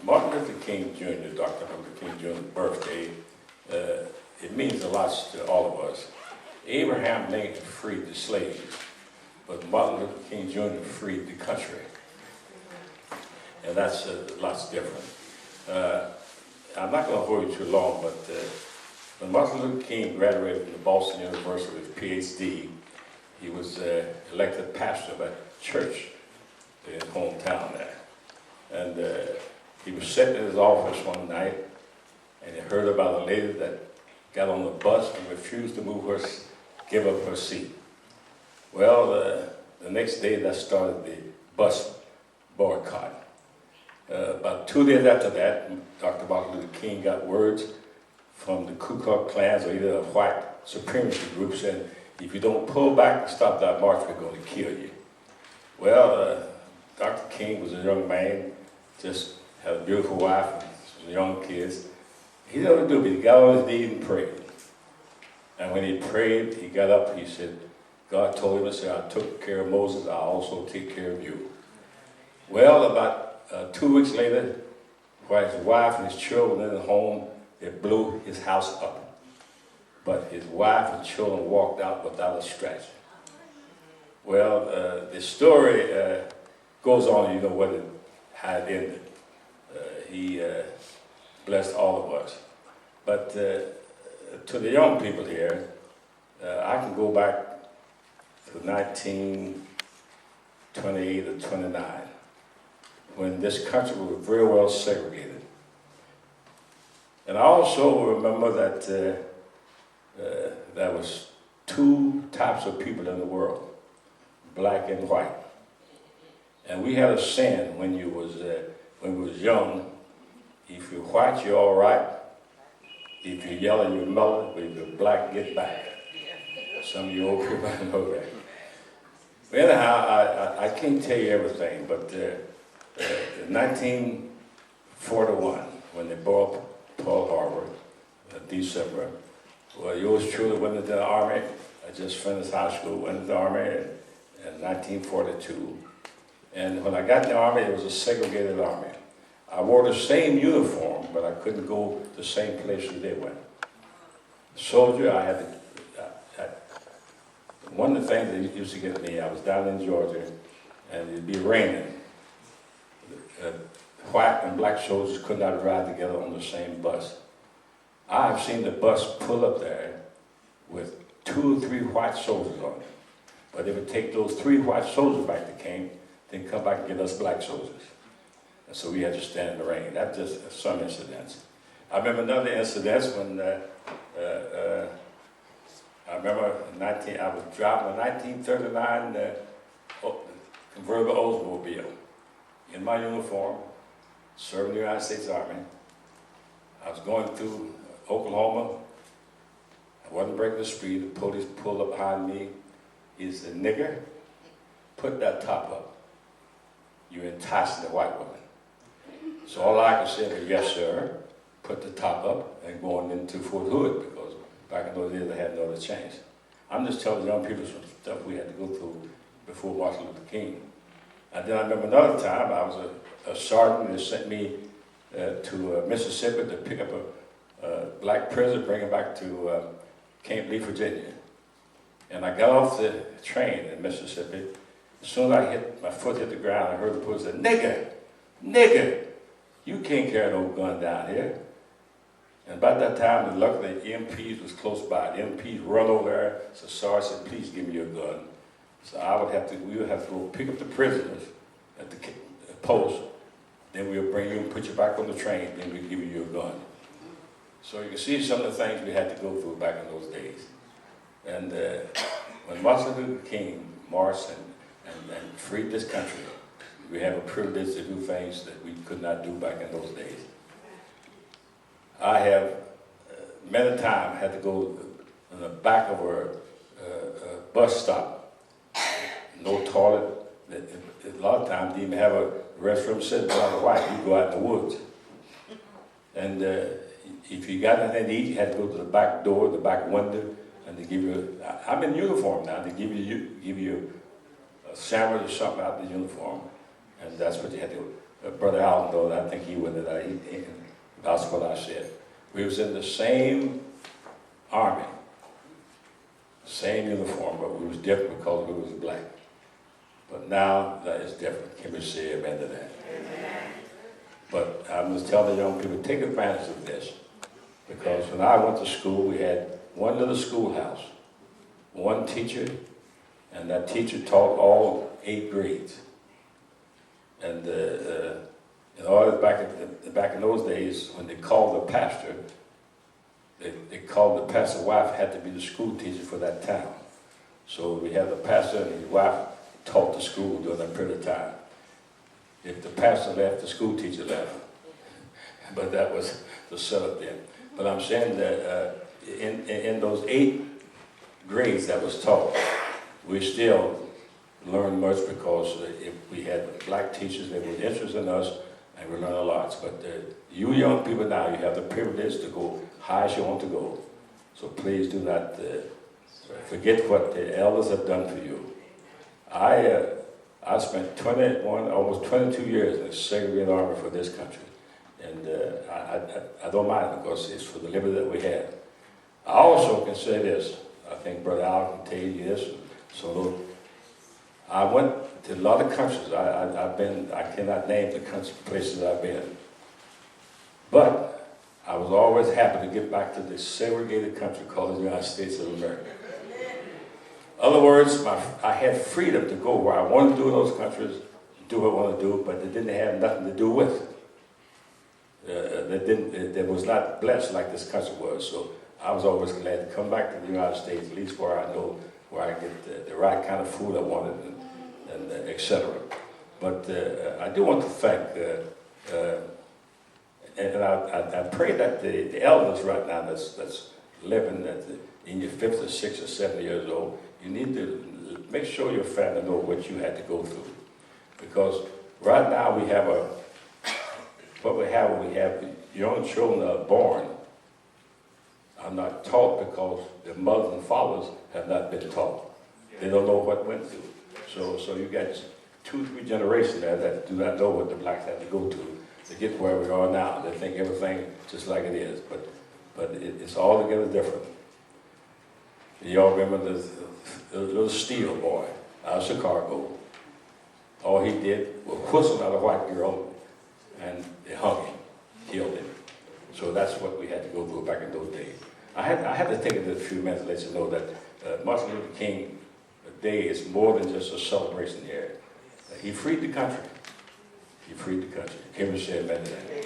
Martin Luther King Jr., Dr. Luther King Jr.'s birthday, it means a lot to all of us. Abraham Lincoln freed the slaves, but Martin Luther King Jr. freed the country. And that's lots different. I'm not going to hold you too long, but when Martin Luther King graduated from the Boston University with his PhD, he was elected pastor of a church in his hometown there. And he was sitting in his office one night, and he heard about a lady that got on the bus and refused to give up her seat. Well, the next day, that started the bus boycott. About 2 days after that, Dr. Martin Luther King got words from the Ku Klux Klan or either a white supremacy group saying, if you don't pull back and stop that march, we're going to kill you. Well, Dr. King was a young man, just had a beautiful wife and some young kids. He didn't know what to do, but he got on his knees and prayed. And when he prayed, he got up, he said, God told him to say, I took care of Moses, I'll also take care of you. Well, about 2 weeks later, while his wife and his children were in the home, they blew his house up. But his wife and children walked out without a scratch. Well, the story goes on, you know how it ended. He blessed all of us. But to the young people here, I can go back to 1928 or 29, when this country was very well segregated. And I also remember that there was two types of people in the world, black and white. And we had a saying when we was young, if you're white, you're all right. If you're yellow, you're mellow. But if you're black, get back. Some of you old people know that. But anyhow, I can't tell you everything, but in 1941, when they blew up Pearl Harbor, December, well, yours truly went into the Army. I just finished high school, went into the Army in 1942. And when I got in the Army, it was a segregated Army. I wore the same uniform, but I couldn't go the same places they went. Soldier, I had to, one of the things that used to get me, I was down in Georgia, and it'd be raining. White and black soldiers could not ride together on the same bus. I've seen the bus pull up there with 2 or 3 white soldiers on it. But they would take those 3 white soldiers back to camp, then come back and get us black soldiers. And so we had to stand in the rain. That's just some incidents. I remember another incident when I remember I was driving a 1939 convertible Oldsmobile in my uniform, serving the United States Army. I was going through Oklahoma. I wasn't breaking the speed. The police pulled up behind me. He said, "Nigger, put that top up. You're enticing the white woman." So all I could say was, "Yes, sir." Put the top up and going into Fort Hood, because back in those days I had no other chance. I'm just telling young people some stuff we had to go through before Martin Luther King. And then I remember another time I was a sergeant that sent me to Mississippi to pick up a black prisoner, bring him back to Camp Lee, Virginia. And I got off the train in Mississippi. As soon as my foot hit the ground, I heard the police say, "Nigger, nigger, you can't carry no gun down here." And about that time, luckily the MPs was close by. The MPs run over there, so Sarge said, "Please give me your gun." So we would have to go pick up the prisoners at the post, then we'll bring you and put you back on the train, then we'll give you your gun. So you can see some of the things we had to go through back in those days. And when Martin Luther King marched and freed this country, we have a privilege to do things that we could not do back in those days. I have many times had to go in the back of a bus stop. No toilet. A lot of times they even have a restroom sitting on the white. You go out in the woods. And if you got anything to eat, you had to go to the back door, the back window, and they give you, I'm in uniform now, they give you a sandwich or something out of the uniform, and that's what you had to do. Brother Allen knows, I think he went to that. That's what I said. We was in the same army, same uniform, but we was different because we was black. But now that is different. Can we say amen to that? Amen. But I'm just telling the young people, take advantage of this. Because when I went to school, we had one little schoolhouse, one teacher, and that teacher taught all 8 grades. And back in those days, when they called the pastor, they called the pastor's wife had to be the school teacher for that town. So we had the pastor and his wife taught the school during that period of time. If the pastor left, the school teacher left. But that was the setup then. But I'm saying that in those 8 grades that was taught, we still learned much because if we had black teachers that were interested in us, and we learned a lot. But you young people now, you have the privilege to go high as you want to go. So please do not forget what the elders have done for you. I spent almost 22 years in the segregated army for this country. And I don't mind because it's for the liberty that we have. I also can say this. I think Brother Al can tell you this. So I went to a lot of countries. I cannot name the places I've been. But I was always happy to get back to this segregated country called the United States of America. In other words, I had freedom to go where I wanted to do in those countries, do what I wanted to do, but it didn't have nothing to do with it. That was not blessed like this country was. So I was always glad to come back to the United States, at least where I know where I get the right kind of food I wanted and etc. But I do want to thank, and I pray that the elders right now that's living in your 50, 60, or 70 years old, you need to make sure your family know what you had to go through. Because right now we have young children that are born are not taught because their mothers and fathers have not been taught. They don't know what went through. So you got 2, 3 generations there that do not know what the blacks had to go to get where we are now. They think everything just like it is, but it's altogether different. Y'all remember the little Steele boy out of Chicago. All he did was whistle at a white girl, and they hung him, killed him. So that's what we had to go through back in those days. I had to take a few minutes to let you know that Martin Luther King Day is more than just a celebration here. He freed the country. He freed the country. Can we say amen to that?